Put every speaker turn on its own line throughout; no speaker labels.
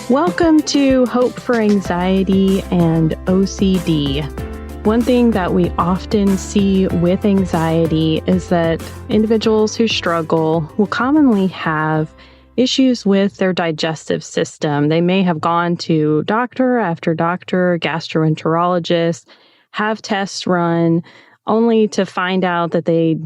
Welcome to Hope for Anxiety and OCD. One thing that we often see with anxiety is that individuals who struggle will commonly have issues with their digestive system. They may have gone to doctor after doctor, gastroenterologist, have tests run, only to find out that they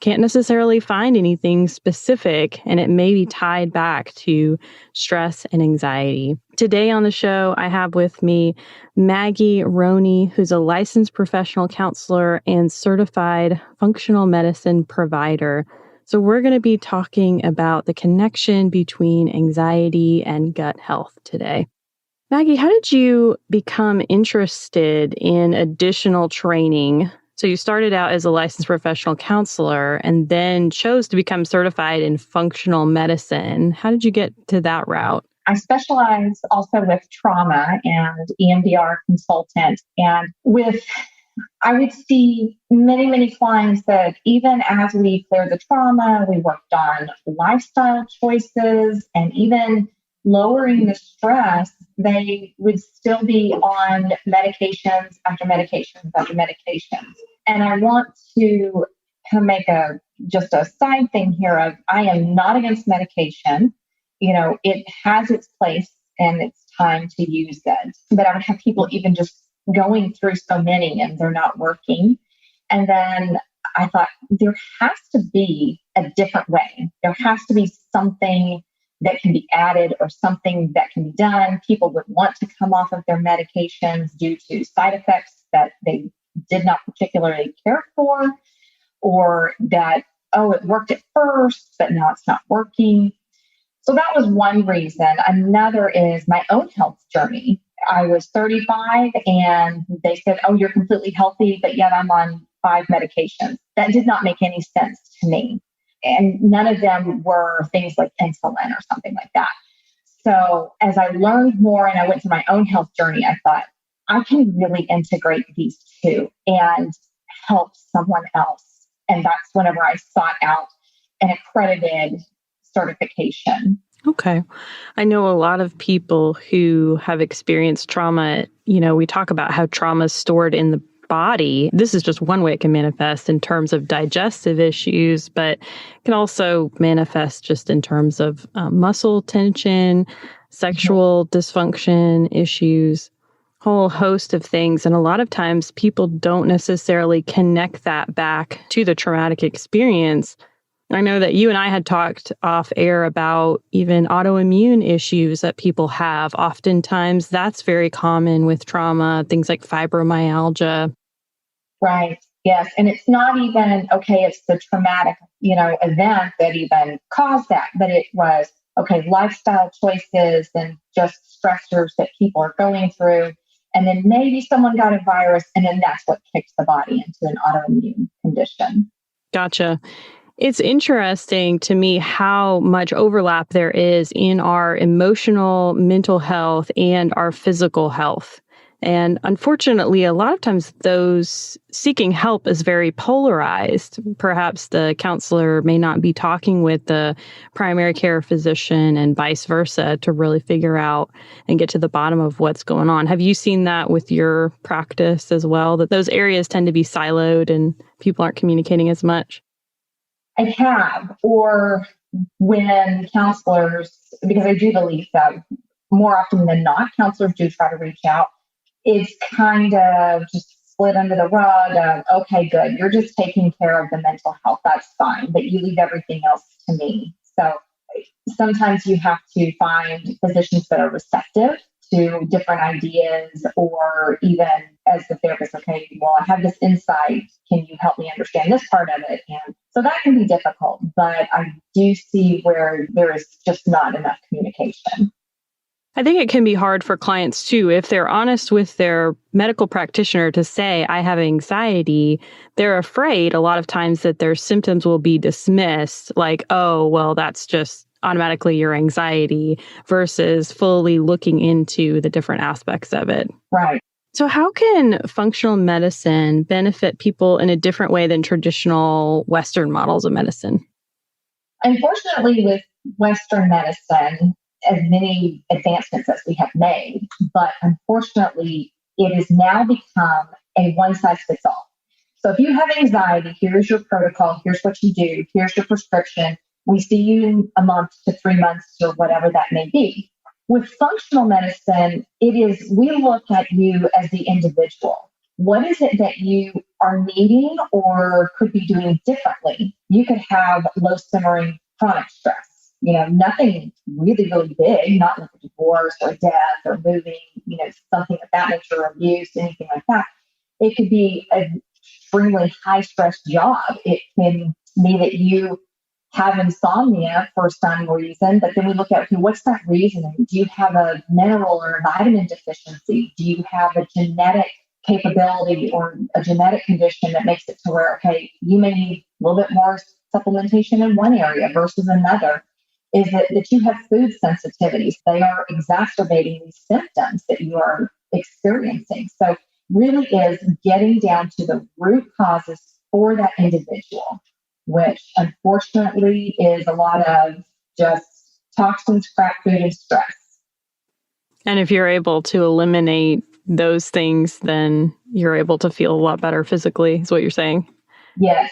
can't necessarily find anything specific, and it may be tied back to stress and anxiety. Today on the show, I have with me Maggie Roney, who's a licensed professional counselor and certified functional medicine provider. So we're going to be talking about the connection between anxiety and gut health today. Maggie, how did you become interested in additional training? So you started out as a licensed professional counselor and then chose to become certified in functional medicine. How did you get to that route?
I specialize also with trauma and EMDR consultant. And I would see many clients that even as we cleared the trauma, we worked on lifestyle choices and even lowering the stress, they would still be on medications after medications after medications. And I want to make just a side thing here of I am not against medication. It has its place and it's time to use it. But I would have people even just going through so many and they're not working. And then I thought there has to be a different way. There has to be something that can be added or something that can be done. People would want to come off of their medications due to side effects that they did not particularly care for, or that, it worked at first, but now it's not working. So that was one reason. Another is my own health journey. I was 35 and they said, you're completely healthy, but yet I'm on 5 medications. That did not make any sense to me. And none of them were things like insulin or something like that. So as I learned more and I went through my own health journey, I thought, I can really integrate these two and help someone else. And that's whenever I sought out an accredited certification.
Okay. I know a lot of people who have experienced trauma, we talk about how trauma is stored in the body. This is just one way it can manifest in terms of digestive issues, but it can also manifest just in terms of muscle tension, sexual dysfunction issues, whole host of things. And a lot of times people don't necessarily connect that back to the traumatic experience. I know that you and I had talked off air about even autoimmune issues that people have. Oftentimes that's very common with trauma, things like fibromyalgia.
Right. Yes. And it's not even, it's the traumatic, event that even caused that, but it was, lifestyle choices and just stressors that people are going through. And then maybe someone got a virus and then that's what kicks the body into an autoimmune condition.
Gotcha. It's interesting to me how much overlap there is in our emotional, mental health and our physical health. And unfortunately, a lot of times those seeking help is very polarized. Perhaps the counselor may not be talking with the primary care physician and vice versa to really figure out and get to the bottom of what's going on. Have you seen that with your practice as well, that those areas tend to be siloed and people aren't communicating as much?
I have, or when counselors, because I do believe that more often than not, counselors do try to reach out. It's kind of just slid under the rug of, okay, good, you're just taking care of the mental health, that's fine, but you leave everything else to me. So sometimes you have to find physicians that are receptive to different ideas, or even as the therapist, I have this insight, can you help me understand this part of it? And so that can be difficult, but I do see where there is just not enough communication.
I think it can be hard for clients too. If they're honest with their medical practitioner to say, I have anxiety, they're afraid a lot of times that their symptoms will be dismissed, like, that's just automatically your anxiety, versus fully looking into the different aspects of it.
Right.
So how can functional medicine benefit people in a different way than traditional Western models of medicine?
Unfortunately, with Western medicine, as many advancements as we have made, but unfortunately, it has now become a one size fits all. So if you have anxiety, here's your protocol, here's what you do, here's your prescription. We see you in a month to 3 months or whatever that may be. With functional medicine, we look at you as the individual. What is it that you are needing or could be doing differently? You could have low simmering chronic stress, nothing really, really big, not like a divorce or death or moving, something of that nature, or abuse, anything like that. It could be an extremely high stress job. It can be that you have insomnia for some reason, but then we look at, okay, what's that reason? Do you have a mineral or a vitamin deficiency? Do you have a genetic capability or a genetic condition that makes it to where, okay, you may need a little bit more supplementation in one area versus another? Is it that you have food sensitivities? They are exacerbating these symptoms that you are experiencing. So really is getting down to the root causes for that individual, which unfortunately is a lot of just toxins, crap food, and stress.
And if you're able to eliminate those things, then you're able to feel a lot better physically, is what you're saying?
Yes.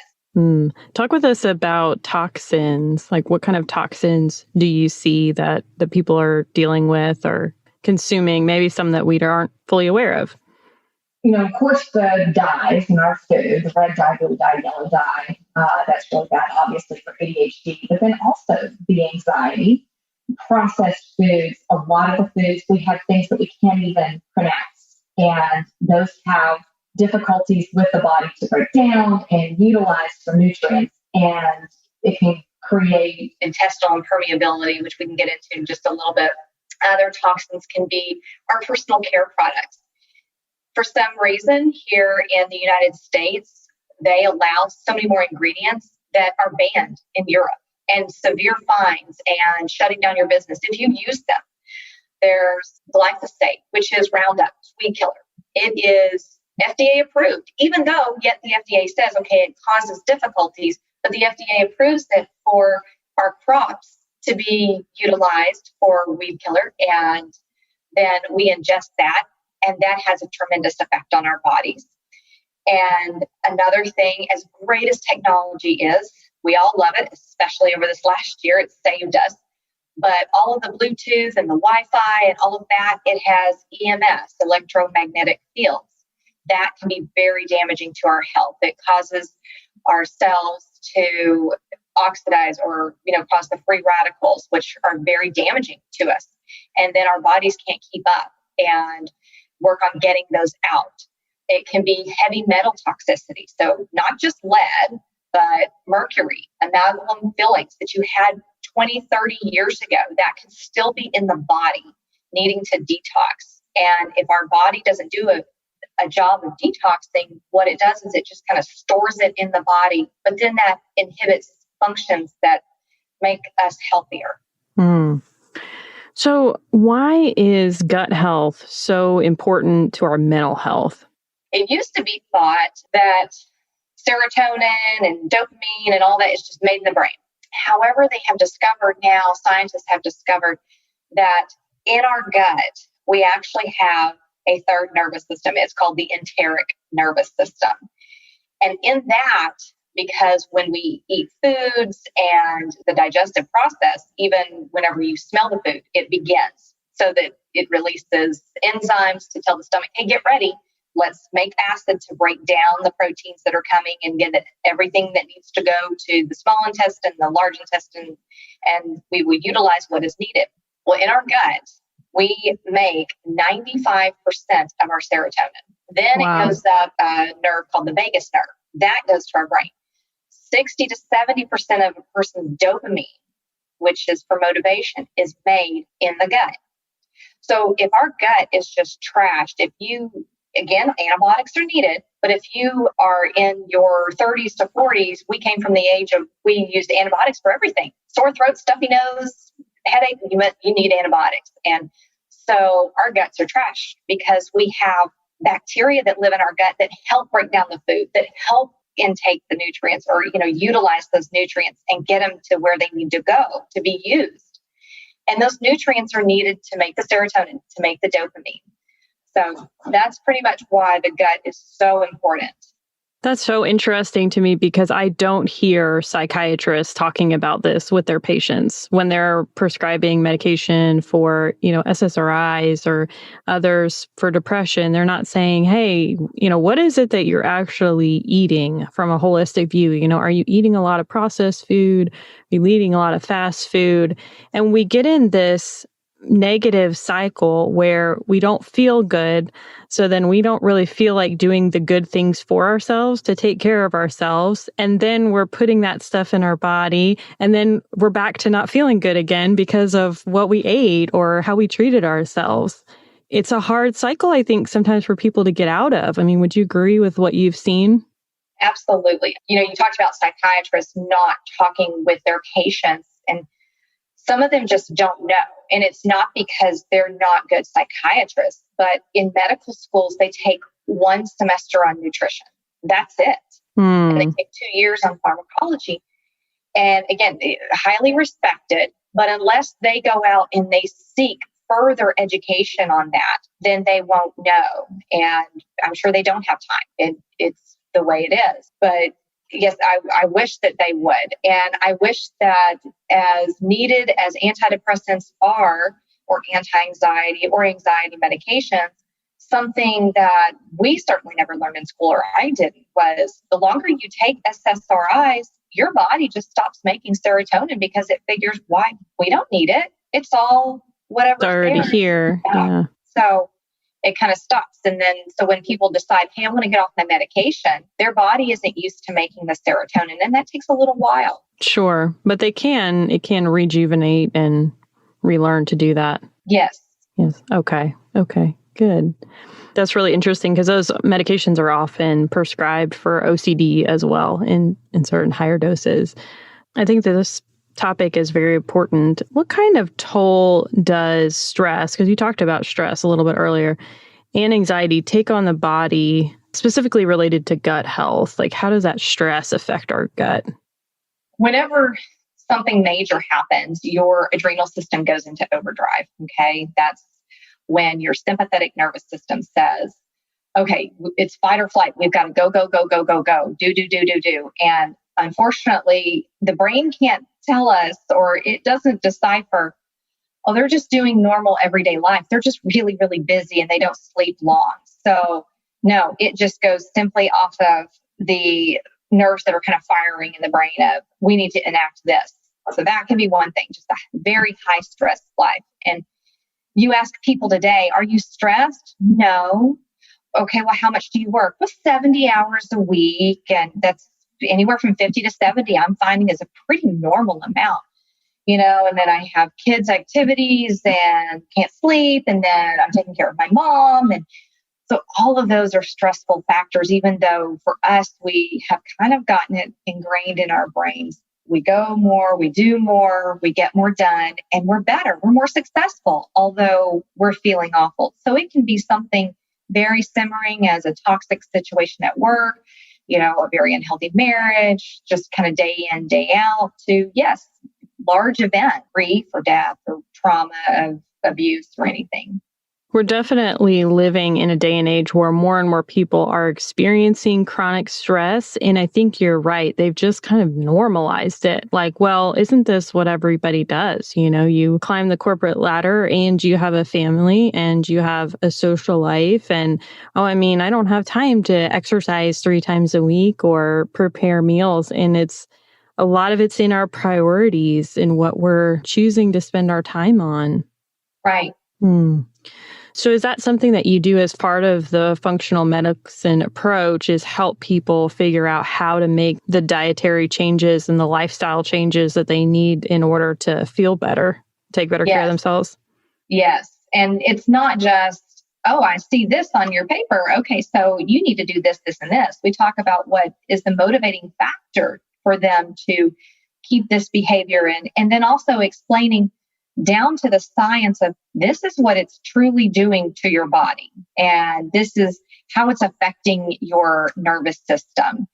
Talk with us about toxins. Like, what kind of toxins do you see that the people are dealing with or consuming? Maybe some that we aren't fully aware of.
Of course, the dyes in our food, the red dye, blue dye, yellow dye, that's really bad, obviously, for ADHD, but then also the anxiety, processed foods, a lot of the foods, we have things that we can't even pronounce, and those have difficulties with the body to break down and utilize for nutrients, and it can create
intestinal impermeability, which we can get into in just a little bit. Other toxins can be our personal care products. For some reason, here in the United States, they allow so many more ingredients that are banned in Europe, and severe fines and shutting down your business if you use them. There's glyphosate, which is Roundup, weed killer. It is FDA approved, even though yet the FDA says, okay, it causes difficulties, but the FDA approves it for our crops to be utilized for weed killer, and then we ingest that. And that has a tremendous effect on our bodies. And another thing, as great as technology is, we all love it, especially over this last year, it saved us. But all of the Bluetooth and the Wi-Fi and all of that, it has EMS, electromagnetic fields. That can be very damaging to our health. It causes our cells to oxidize or, cause the free radicals, which are very damaging to us. And then our bodies can't keep up and work on getting those out. It can be heavy metal toxicity. So not just lead, but mercury, amalgam fillings that you had 20, 30 years ago that can still be in the body needing to detox. And if our body doesn't do a job of detoxing, what it does is it just kind of stores it in the body, but then that inhibits functions that make us healthier.
So why is gut health so important to our mental health?
It used to be thought that serotonin and dopamine and all that is just made in the brain. However, they have discovered now, scientists have discovered that in our gut, we actually have a third nervous system. It's called the enteric nervous system. And in that, because when we eat foods and the digestive process, even whenever you smell the food, it begins so that it releases enzymes to tell the stomach, hey, get ready. Let's make acid to break down the proteins that are coming and get everything that needs to go to the small intestine, the large intestine, and we will utilize what is needed. Well, in our gut, we make 95% of our serotonin. Then It goes up a nerve called the vagus nerve. That goes to our brain. 60 to 70% of a person's dopamine, which is for motivation, is made in the gut. So if our gut is just trashed, again, antibiotics are needed, but if you are in your 30s to 40s, we came from the age of, we used antibiotics for everything. Sore throat, stuffy nose, headache, you need antibiotics. And so our guts are trashed because we have bacteria that live in our gut that help break down the food, that help intake the nutrients or, utilize those nutrients and get them to where they need to go to be used. And those nutrients are needed to make the serotonin, to make the dopamine. So that's pretty much why the gut is so important.
That's so interesting to me because I don't hear psychiatrists talking about this with their patients when they're prescribing medication for, SSRIs or others for depression. They're not saying, hey, what is it that you're actually eating from a holistic view? Are you eating a lot of processed food? Are you eating a lot of fast food? And we get in this negative cycle where we don't feel good. So then we don't really feel like doing the good things for ourselves to take care of ourselves. And then we're putting that stuff in our body. And then we're back to not feeling good again because of what we ate or how we treated ourselves. It's a hard cycle, I think, sometimes for people to get out of. I mean, would you agree with what you've seen?
Absolutely. You talked about psychiatrists not talking with their patients, and some of them just don't know. And it's not because they're not good psychiatrists, but in medical schools, they take 1 semester on nutrition. That's it. And they take 2 years on pharmacology. And again, highly respected, but unless they go out and they seek further education on that, then they won't know. And I'm sure they don't have time. It's the way it is. But yes, I wish that they would. And I wish that as needed as antidepressants are, or anti-anxiety or anxiety medications, something that we certainly never learned in school, or I didn't, was the longer you take SSRIs, your body just stops making serotonin because it figures, why? We don't need it. It's all whatever's
already
there.
here. Yeah.
So it kind of stops. And then, so when people decide, hey, I want to get off my medication, their body isn't used to making the serotonin. And that takes a little while.
Sure. But it can rejuvenate and relearn to do that.
Yes.
Yes. Okay. Good. That's really interesting because those medications are often prescribed for OCD as well in certain higher doses. I think that this topic is very important. What kind of toll does stress, because you talked about stress a little bit earlier, and anxiety take on the body, specifically related to gut health? Like, how does that stress affect our gut?
Whenever something major happens, your adrenal system goes into overdrive. Okay. That's when your sympathetic nervous system says, okay, it's fight or flight. We've got to go, do. And unfortunately, the brain can't tell us, or it doesn't decipher, oh, they're just doing normal everyday life. They're just really, really busy and they don't sleep long. So no, it just goes simply off of the nerves that are kind of firing in the brain of, we need to enact this. So that can be one thing, just a very high stress life. And you ask people today, are you stressed? No. Okay, well, how much do you work? Well, 70 hours a week. And that's anywhere from 50 to 70, I'm finding is a pretty normal amount, and then I have kids' activities and can't sleep. And then I'm taking care of my mom. And so all of those are stressful factors, even though for us, we have kind of gotten it ingrained in our brains. We go more, we do more, we get more done, and we're better. We're more successful, although we're feeling awful. So it can be something very simmering as a toxic situation at work, a very unhealthy marriage, just kind of day in, day out, to, yes, large event, grief or death or trauma of abuse or anything.
We're definitely living in a day and age where more and more people are experiencing chronic stress. And I think you're right. They've just kind of normalized it. Like, well, isn't this what everybody does? You climb the corporate ladder and you have a family and you have a social life. And, I don't have time to exercise 3 times a week or prepare meals. And a lot of it's in our priorities and what we're choosing to spend our time on.
Right.
So is that something that you do as part of the functional medicine approach, is help people figure out how to make the dietary changes and the lifestyle changes that they need in order to feel better, take better care of themselves?
Yes. And it's not just, oh, I see this on your paper. Okay, so you need to do this, this, and this. We talk about what is the motivating factor for them to keep this behavior in, and then also explaining down to the science of, this is what it's truly doing to your body. And this is how it's affecting your nervous system.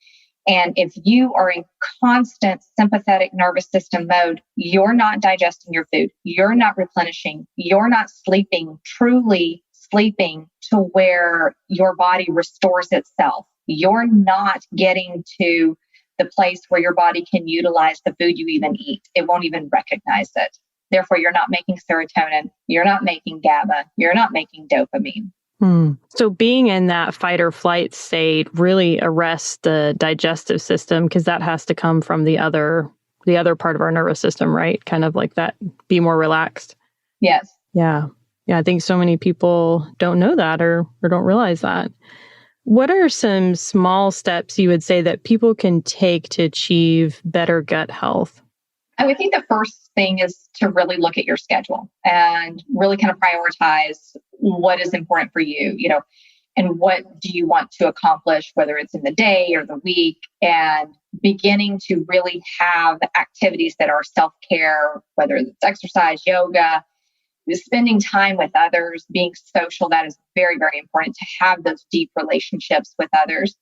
And if you are in constant sympathetic nervous system mode, you're not digesting your food. You're not replenishing. You're not sleeping, truly sleeping to where your body restores itself. You're not getting to the place where your body can utilize the food you even eat. It won't even recognize it. Therefore, you're not making serotonin. You're not making GABA. You're not making dopamine.
So being in that fight or flight state really arrests the digestive system, because that has to come from the other part of our nervous system, right? Kind of like that, be more relaxed.
Yes.
Yeah. I think so many people don't know that or don't realize that. What are some small steps you would say that people can take to achieve better gut health?
I would think the first thing is to really look at your schedule and really kind of prioritize what is important for you, and what do you want to accomplish, whether it's in the day or the week, and beginning to really have activities that are self-care, whether it's exercise, yoga, spending time with others, being social. That is very, very important to have those deep relationships with others.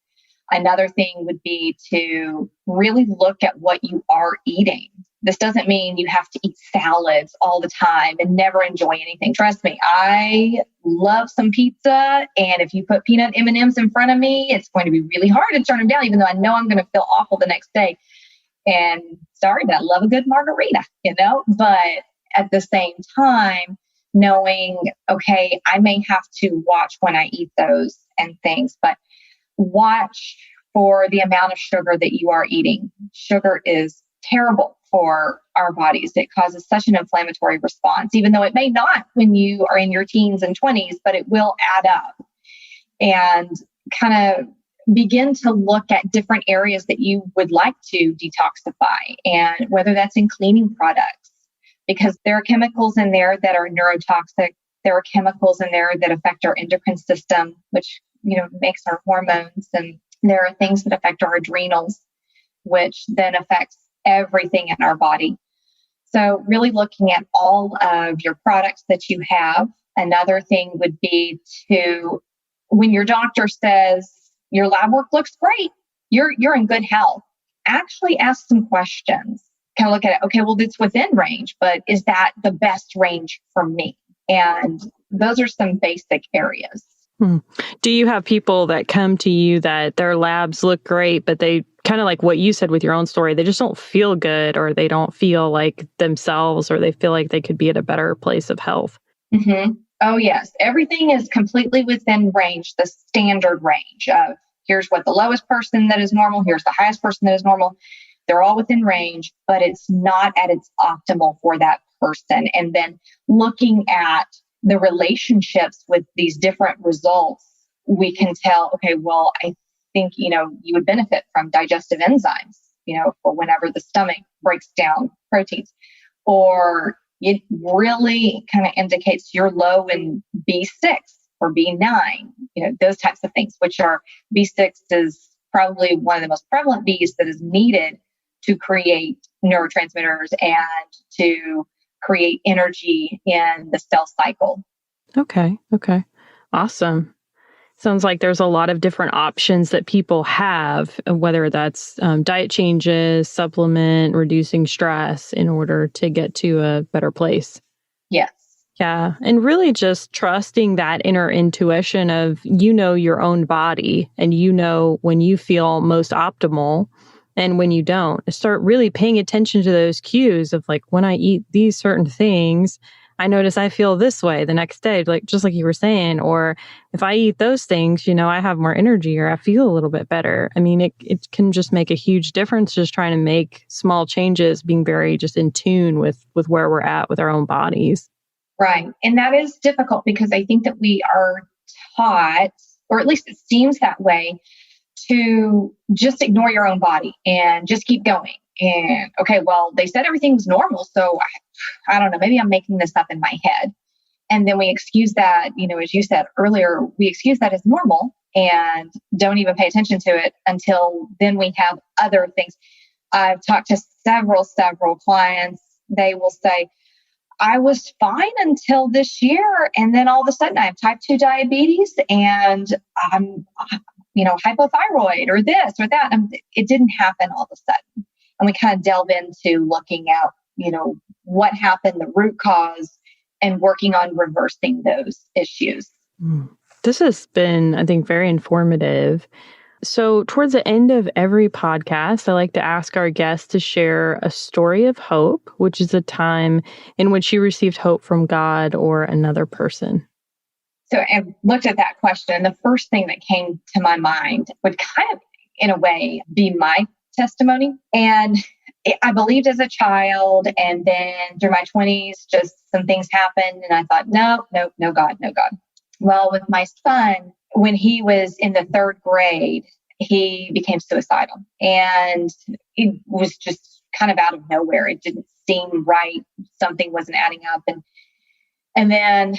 Another thing would be to really look at what you are eating. This doesn't mean you have to eat salads all the time and never enjoy anything. Trust me, I love some pizza. And if you put peanut M&Ms in front of me, it's going to be really hard to turn them down, even though I know I'm going to feel awful the next day. And sorry, but I love a good margarita, but at the same time, knowing, okay, I may have to watch when I eat those and things, but watch for the amount of sugar that you are eating. Sugar is terrible for our bodies. It causes such an inflammatory response, even though it may not when you are in your teens and 20s, but it will add up. And kind of begin to look at different areas that you would like to detoxify, and whether that's in cleaning products, because there are chemicals in there that are neurotoxic. There are chemicals in there that affect our endocrine system, which makes our hormones. And there are things that affect our adrenals, which then affects everything in our body. So really looking at all of your products that you have. Another thing would be to, when your doctor says your lab work looks great, you're in good health, actually ask some questions. Kind of look at it. Okay, well, it's within range, but is that the best range for me? And those are some basic areas.
Do you have people that come to you that their labs look great, but they kind of like what you said with your own story, they just don't feel good, or they don't feel like themselves, or they feel like they could be at a better place of health?
Mm-hmm. Oh, yes. Everything is completely within range, the standard range of here's what the lowest person that is normal, here's the highest person that is normal. They're all within range, but it's not at its optimal for that person. And then looking at the relationships with these different results, we can tell, okay, well, I think, you would benefit from digestive enzymes, for whenever the stomach breaks down proteins, or it really kind of indicates you're low in B6 or B9, those types of things, which are B6 is probably one of the most prevalent Bs that is needed to create neurotransmitters and to create energy in the cell cycle.
Okay. Awesome. Sounds like there's a lot of different options that people have, whether that's diet changes, supplement, reducing stress in order to get to a better place.
Yes.
Yeah. And really just trusting that inner intuition of, your own body, and when you feel most optimal and when you don't. Start really paying attention to those cues of like, when I eat these certain things, I notice I feel this way the next day, just like you were saying. Or if I eat those things, I have more energy, or I feel a little bit better. I mean, it can just make a huge difference, just trying to make small changes, being very just in tune with where we're at with our own bodies.
Right. And that is difficult, because I think that we are taught, or at least it seems that way, to just ignore your own body and just keep going. And okay, well, they said everything's normal, so I don't know, maybe I'm making this up in my head. And then we excuse that, as you said earlier, we excuse that as normal and don't even pay attention to it until then we have other things. I've talked to several clients. They will say, I was fine until this year, and then all of a sudden I have type 2 diabetes, and I'm hypothyroid or this or that. And it didn't happen all of a sudden. And we kind of delve into looking at, what happened, the root cause, and working on reversing those issues.
This has been, I think, very informative. So towards the end of every podcast, I like to ask our guests to share a story of hope, which is a time in which you received hope from God or another person.
So I looked at that question. The first thing that came to my mind would kind of, in a way, be my testimony. And I believed as a child, and then through my 20s, just some things happened. And I thought, no God. Well, with my son, when he was in the 3rd grade, he became suicidal. And it was just kind of out of nowhere. It didn't seem right. Something wasn't adding up. And then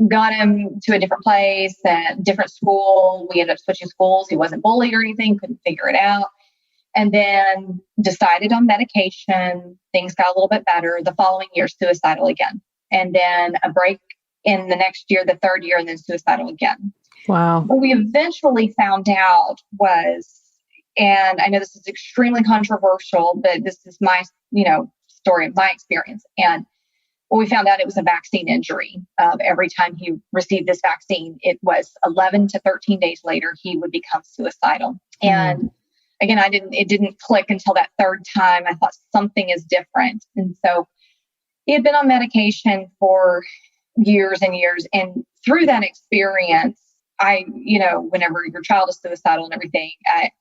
got him to a different place, a different school. We ended up switching schools. He wasn't bullied or anything, couldn't figure it out. And then decided on medication. Things got a little bit better. The following year, suicidal again. And then a break in the next year, the 3rd year, and then suicidal again.
Wow.
What we eventually found out was, and I know this is extremely controversial, but this is my, story of my experience. And what we found out, it was a vaccine injury. Every time he received this vaccine, it was 11 to 13 days later, he would become suicidal. And again, it didn't click until that 3rd time. I thought something is different. And so he had been on medication for years and years. And through that experience, whenever your child is suicidal and everything,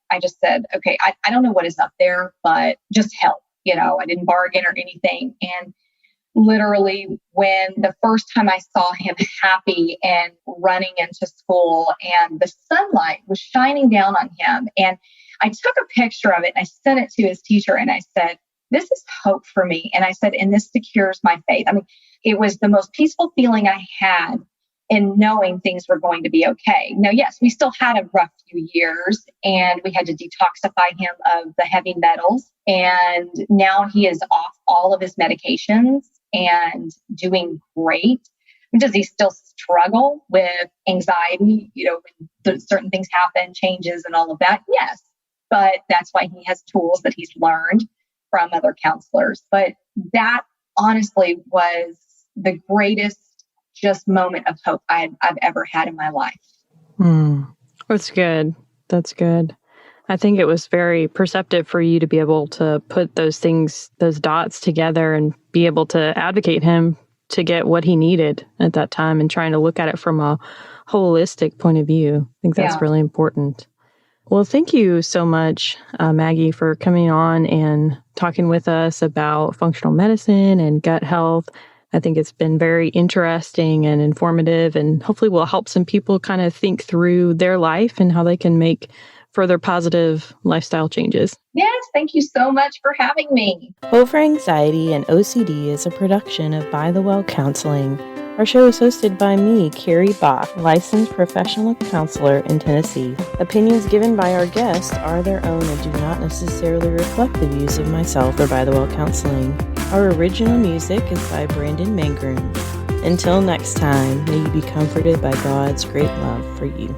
I just said, okay, I don't know what is up there, but just help. I didn't bargain or anything. And literally, when the first time I saw him happy and running into school and the sunlight was shining down on him, and I took a picture of it and I sent it to his teacher and I said, this is hope for me. And I said, and this secures my faith. I mean, it was the most peaceful feeling I had in knowing things were going to be okay. Now, yes, we still had a rough few years and we had to detoxify him of the heavy metals. And now he is off all of his medications and doing great. Does he still struggle with anxiety, when certain things happen, changes and all of that? Yes. But that's why he has tools that he's learned from other counselors. But that honestly was the greatest just moment of hope I've ever had in my life.
That's good. That's good. I think it was very perceptive for you to be able to put those dots together and be able to advocate him to get what he needed at that time and trying to look at it from a holistic point of view. I think that's really important. Well, thank you so much, Maggie, for coming on and talking with us about functional medicine and gut health. I think it's been very interesting and informative, and hopefully will help some people kind of think through their life and how they can make further positive lifestyle changes.
Yes, thank you so much for having me.
Hope for Anxiety and OCD is a production of By the Well Counseling. Our show is hosted by me, Carrie Bach, licensed professional counselor in Tennessee. Opinions given by our guests are their own and do not necessarily reflect the views of myself or By the Well Counseling. Our original music is by Brandon Mangroom. Until next time, may you be comforted by God's great love for you.